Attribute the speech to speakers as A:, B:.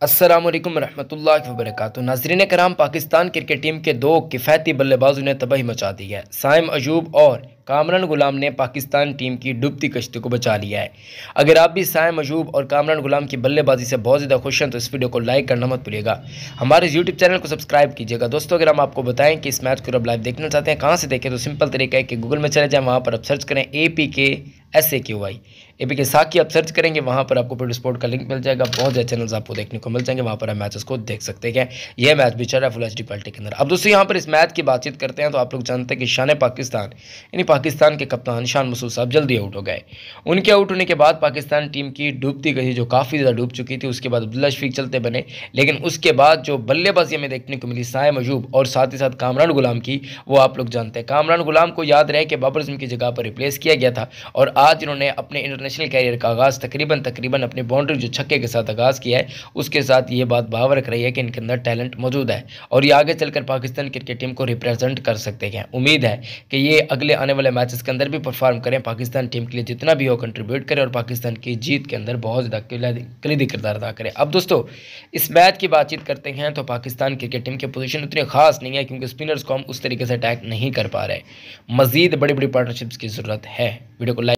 A: अस्सलामुअलैकुम रहमतुल्लाहि वबरकातुहू। नाज़रीन कराम, पाकिस्तान क्रिकेट टीम के दो किफ़ायती बल्लेबाजों ने तबाही मचा दी है। साइम अयूब और कामरान गुलाम ने पाकिस्तान टीम की डूबती कश्ती को बचा लिया है। अगर आप भी साइम अयूब और कामरान गुलाम की बल्लेबाजी से बहुत ज़्यादा खुश हैं तो इस वीडियो को लाइक करना मत भूलिएगा। हमारे यूट्यूब चैनल को सब्सक्राइब कीजिएगा। दोस्तों, अगर हम आपको बताएं कि इस मैच को अब लाइव देखना चाहते हैं कहाँ से देखें, तो सिंपल तरीका है कि गूगल में चले जाएँ, वहाँ पर आप सर्च करें APK SAQY साकी आप सर्च करेंगे, वहाँ पर आपको प्रोड स्पोर्ट का लिंक मिल जाएगा। बहुत ज़्यादा चैनल्स आपको देखने को मिल जाएंगे, वहाँ पर आप मैचेस को देख सकते हैं। यह मैच भी चल रहा है फुल HD क्वालिटी के अंदर। अब दोस्तों, यहाँ पर इस मैच की बातचीत करते हैं तो आप लोग जानते हैं कि शान पाकिस्तान यानी पाकिस्तान के कप्तान शान मसूद साहब जल्दी आउट हो गए। उनके आउट होने के बाद पाकिस्तान टीम की डूबती गई, जो काफ़ी ज़्यादा डूब चुकी थी, उसके बाद अब्दुल्ला शफीक चलते बने। लेकिन उसके बाद जो बल्लेबाजी हमें देखने को मिली साइम अयूब और साथ ही साथ कामरान गुलाम की, वो आप लोग जानते हैं। कामरान गुलाम को याद रहे कि बाबर आजम की जगह पर रिप्लेस किया गया था और आज इन्होंने अपने इंटरनेशनल कैरियर का आगाज़ तकरीबन अपनी बाउंड्री जो छक्के के साथ आगाज़ किया है, उसके साथ ये बात बावर रख रही है कि इनके अंदर टैलेंट मौजूद है और ये आगे चलकर पाकिस्तान क्रिकेट टीम को रिप्रेजेंट कर सकते हैं। उम्मीद है कि ये अगले आने वाले मैचेस के अंदर भी परफॉर्म करें, पाकिस्तान टीम के लिए जितना भी हो कंट्रीब्यूट करें और पाकिस्तान की जीत के अंदर बहुत ज़्यादा कलीदी किरदार अदा करें। अब दोस्तों, इस मैच की बातचीत करते हैं तो पाकिस्तान क्रिकेट टीम की पोजीशन उतनी खास नहीं है, क्योंकि स्पिनर्स को हम उस तरीके से अटैक नहीं कर पा रहे। मजीद बड़ी बड़ी पार्टनरशिप्स की ज़रूरत है। वीडियो को लाइक